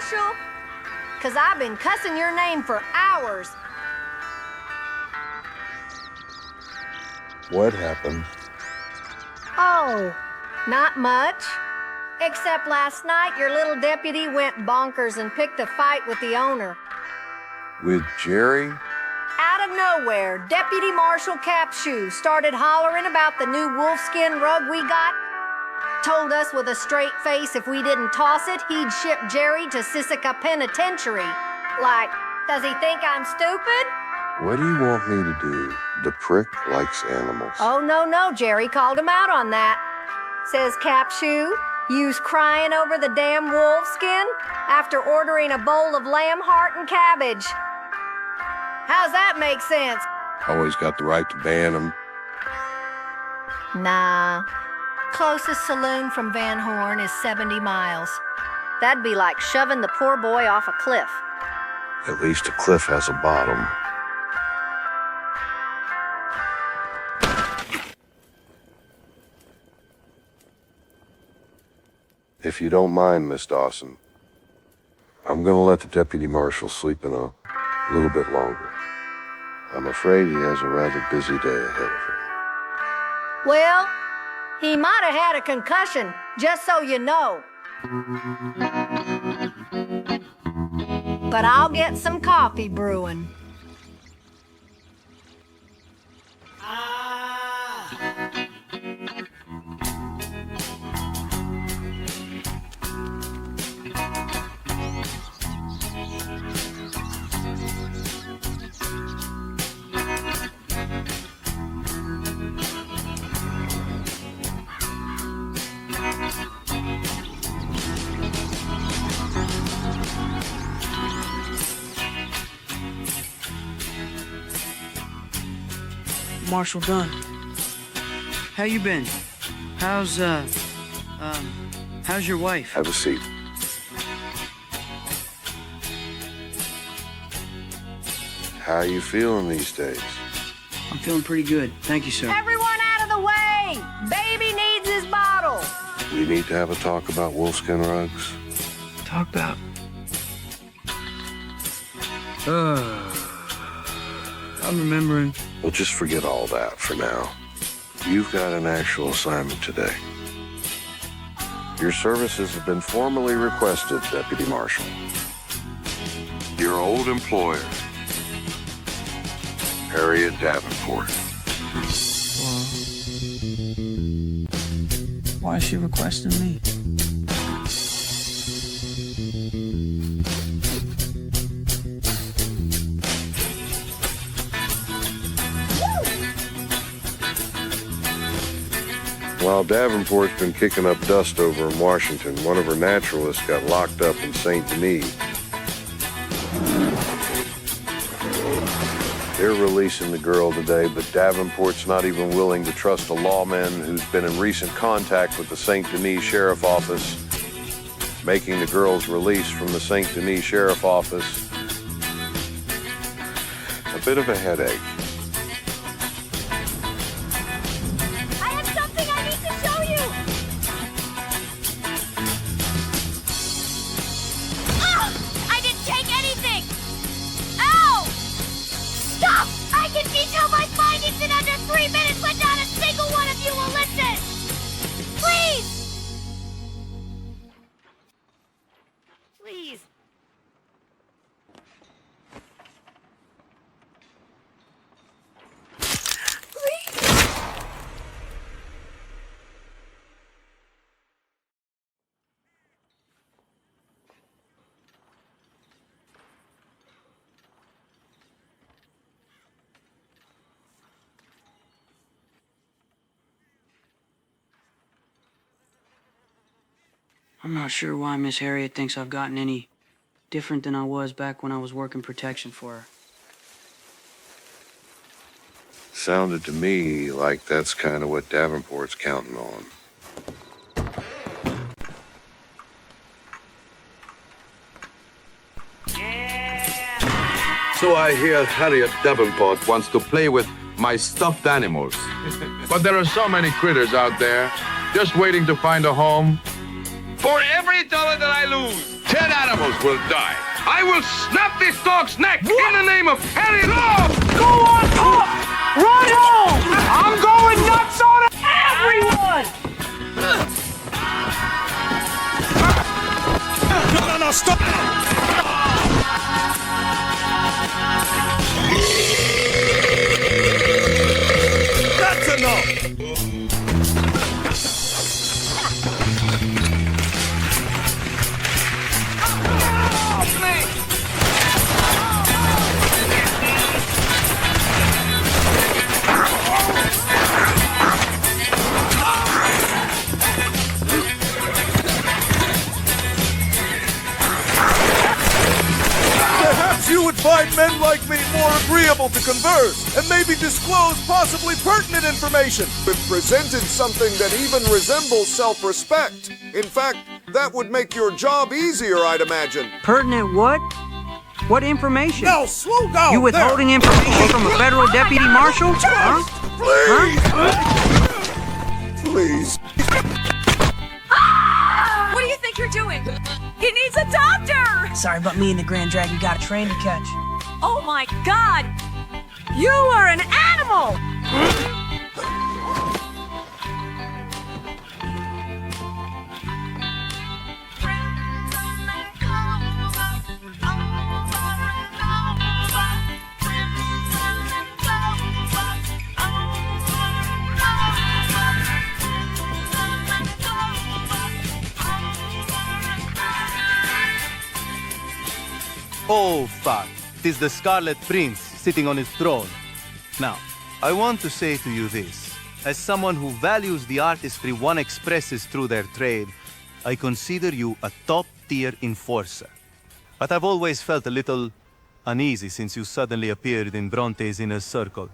Marshal? 'Cause I've been cussing your name for hours. What happened? Oh, not much. Except last night, your little deputy went bonkers and picked a fight with the owner. With Jerry? Out of nowhere, Deputy Marshal Capshoe started hollering about the new wolfskin rug we got. Told us with a straight face if we didn't toss it, he'd ship Jerry to Sisika Penitentiary. Like, does he think I'm stupid? What do you want me to do? The prick likes animals. Oh, no, Jerry called him out on that. Says Capshoe, you's crying over the damn wolfskin after ordering a bowl of lamb heart and cabbage. How's that make sense? Always got the right to ban them. Nah. Closest saloon from Van Horn is 70 miles. That'd be like shoving the poor boy off a cliff. At least a cliff has a bottom. If you don't mind, Miss Dawson, I'm gonna let the deputy marshal sleep in a little bit longer. I'm afraid he has a rather busy day ahead of him. Well, he might have had a concussion, just so you know. But I'll get some coffee brewing. Marshal Dunn. How you been? How's your wife? Have a seat. How you feeling these days? I'm feeling pretty good. Thank you, sir. Everyone out of the way! Baby needs his bottle! We need to have a talk about wolfskin rugs. Talk about... I'm remembering. We'll just forget all that for now. You've got an actual assignment today. Your services have been formally requested, Deputy Marshal. Your old employer, Harriet Davenport. Well, why is she requesting me? While Davenport's been kicking up dust over in Washington, one of her naturalists got locked up in St. Denis. They're releasing the girl today, but Davenport's not even willing to trust a lawman who's been in recent contact with the St. Denis Sheriff Office, making the girl's release from the St. Denis Sheriff Office a bit of a headache. Detail my findings in under 3 minutes, but not a single one of you will listen! Please! Please. I'm not sure why Miss Harriet thinks I've gotten any different than I was back when I was working protection for her. Sounded to me like that's kind of what Davenport's counting on. So I hear Harriet Davenport wants to play with my stuffed animals. But there are so many critters out there, just waiting to find a home. For every dollar that I lose, Dead animals will die. I will snap this dog's neck in the name of Harriet Law! Go on top! Run home! I'm going nuts on everyone! No, stop! That's enough! Perhaps you would find men like me more agreeable to converse and maybe disclose possibly pertinent information. We've presented something that even resembles self-respect. In fact, that would make your job easier, I'd imagine. Pertinent what? What information? Now, slow down! You withholding information from a federal deputy marshal? Huh? Please. What do you think you're doing? He needs a doctor! Sorry, but me and the Grand Dragon got a train to catch. Oh my god! You are an animal! Oh, fuck. 'Tis the Scarlet Prince sitting on his throne. Now, I want to say to you this. As someone who values the artistry one expresses through their trade, I consider you a top-tier enforcer. But I've always felt a little uneasy since you suddenly appeared in Bronte's inner circle.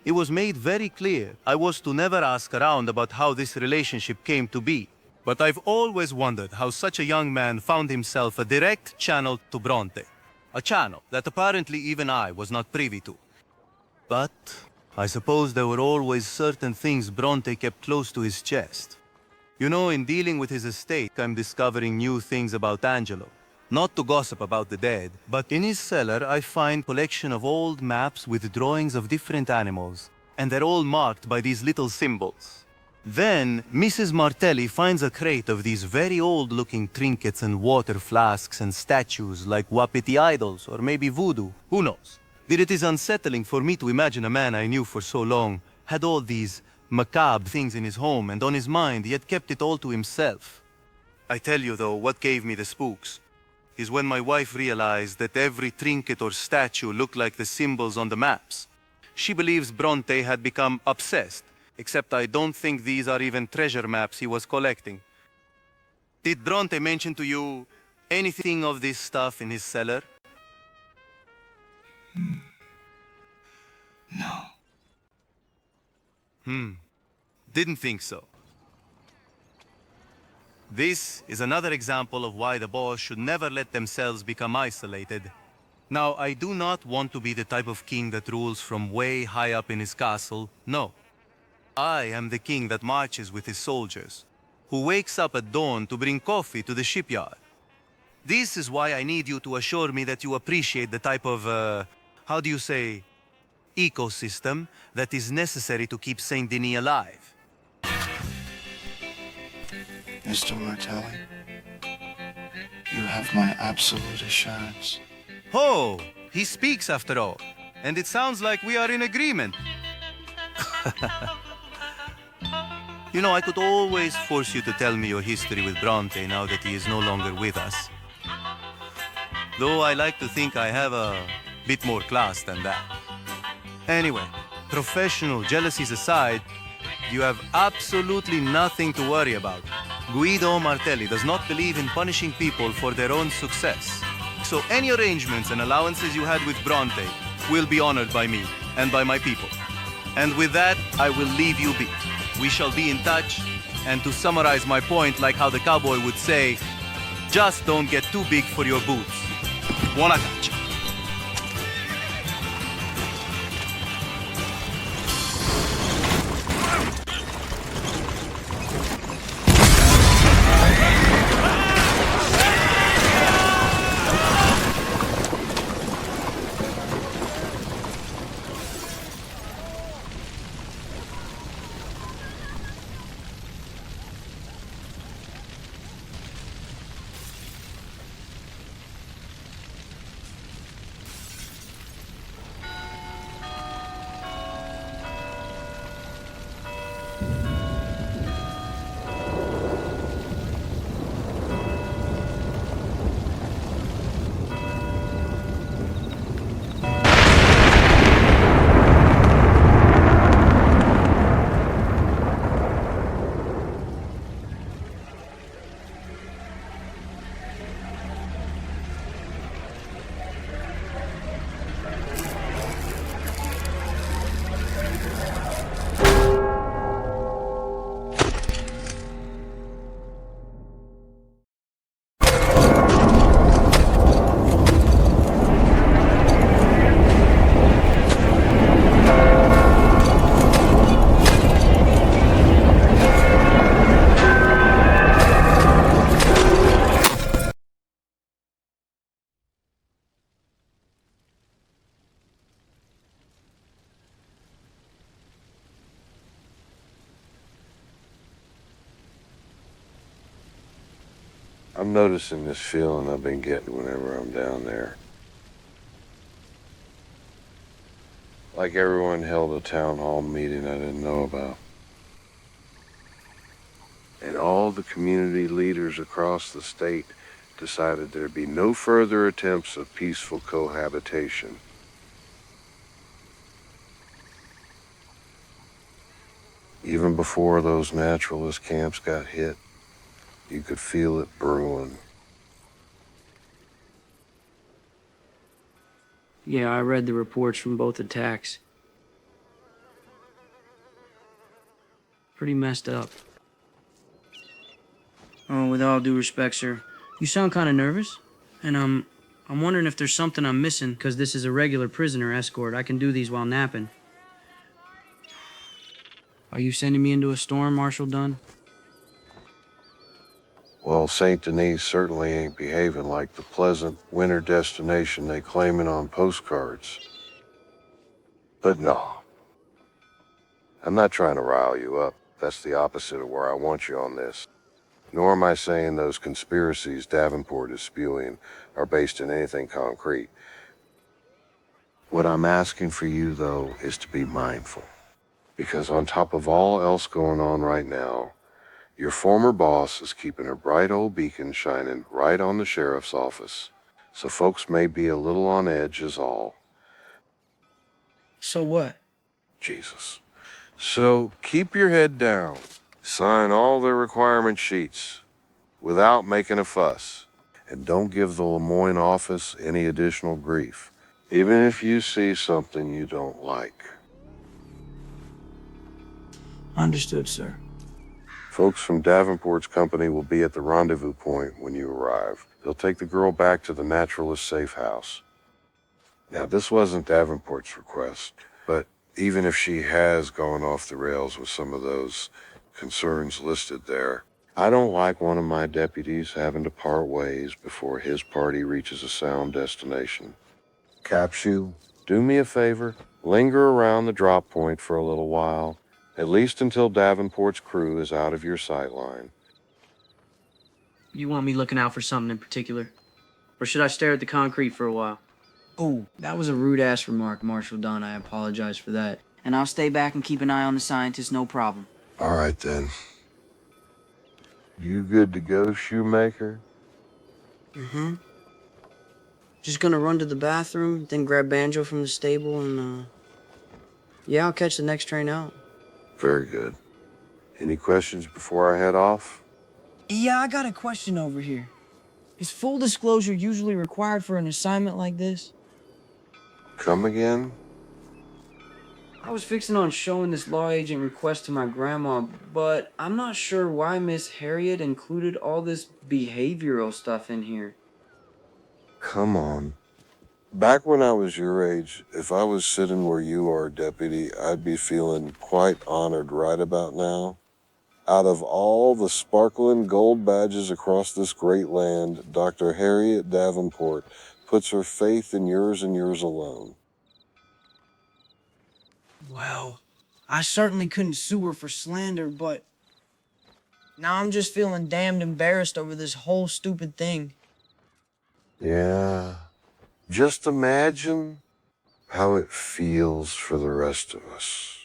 It was made very clear I was to never ask around about how this relationship came to be. But I've always wondered how such a young man found himself a direct channel to Bronte. A channel that apparently even I was not privy to. But I suppose there were always certain things Bronte kept close to his chest. You know, in dealing with his estate, I'm discovering new things about Angelo. Not to gossip about the dead, but in his cellar I find a collection of old maps with drawings of different animals, and they're all marked by these little symbols. Then, Mrs. Martelli finds a crate of these very old-looking trinkets and water flasks and statues like Wapiti idols or maybe voodoo, who knows? It is unsettling for me to imagine a man I knew for so long had all these macabre things in his home and on his mind, yet kept it all to himself. I tell you though, what gave me the spooks is when my wife realized that every trinket or statue looked like the symbols on the maps. She believes Bronte had become obsessed. Except I don't think these are even treasure maps he was collecting. Did Bronte mention to you anything of this stuff in his cellar? No. Didn't think so. This is another example of why the boss should never let themselves become isolated. Now, I do not want to be the type of king that rules from way high up in his castle, no. I am the king that marches with his soldiers, who wakes up at dawn to bring coffee to the shipyard. This is why I need you to assure me that you appreciate the type of, how do you say, ecosystem that is necessary to keep Saint Denis alive. Mr. Martelli, you have my absolute assurance. Oh, he speaks after all, and it sounds like we are in agreement. You know, I could always force you to tell me your history with Bronte now that he is no longer with us. Though I like to think I have a bit more class than that. Anyway, professional jealousies aside, you have absolutely nothing to worry about. Guido Martelli does not believe in punishing people for their own success. So any arrangements and allowances you had with Bronte will be honored by me and by my people. And with that, I will leave you be. We shall be in touch, and to summarize my point like how the cowboy would say, just don't get too big for your boots. Buona caccia. I'm noticing this feeling I've been getting whenever I'm down there. Like everyone held a town hall meeting I didn't know about. And all the community leaders across the state decided there'd be no further attempts of peaceful cohabitation. Even before those naturalist camps got hit, you could feel it brewing. Yeah, I read the reports from both attacks. Pretty messed up. Oh, with all due respect, sir, you sound kind of nervous. And I'm wondering if there's something I'm missing, because this is a regular prisoner escort. I can do these while napping. Are you sending me into a storm, Marshal Dunn? Well, St. Denis certainly ain't behaving like the pleasant winter destination they claiming on postcards. But no. I'm not trying to rile you up. That's the opposite of where I want you on this. Nor am I saying those conspiracies Davenport is spewing are based in anything concrete. What I'm asking for you, though, is to be mindful. Because on top of all else going on right now, your former boss is keeping a bright old beacon shining right on the sheriff's office. So folks may be a little on edge is all. So what? Jesus. So keep your head down. Sign all the requirement sheets without making a fuss. And don't give the Lemoyne office any additional grief, even if you see something you don't like. Understood, sir. Folks from Davenport's company will be at the rendezvous point when you arrive. They'll take the girl back to the naturalist safe house. Now, this wasn't Davenport's request, but even if she has gone off the rails with some of those concerns listed there, I don't like one of my deputies having to part ways before his party reaches a sound destination. Capsule, do me a favor, linger around the drop point for a little while, at least until Davenport's crew is out of your sight line. You want me looking out for something in particular? Or should I stare at the concrete for a while? Oh, that was a rude-ass remark, Marshal Dunn. I apologize for that. And I'll stay back and keep an eye on the scientists, no problem. All right, then. You good to go, Shoemaker? Mm-hmm. Just gonna run to the bathroom, then grab Banjo from the stable, and, yeah, I'll catch the next train out. Very good. Any questions before I head off? Yeah, I got a question over here. Is full disclosure usually required for an assignment like this? Come again? I was fixing on showing this law agent request to my grandma, but I'm not sure why Miss Harriet included all this behavioral stuff in here. Come on. Back when I was your age, if I was sitting where you are, Deputy, I'd be feeling quite honored right about now. Out of all the sparkling gold badges across this great land, Dr. Harriet Davenport puts her faith in yours and yours alone. Well, I certainly couldn't sue her for slander, but now I'm just feeling damned embarrassed over this whole stupid thing. Yeah. Just imagine how it feels for the rest of us.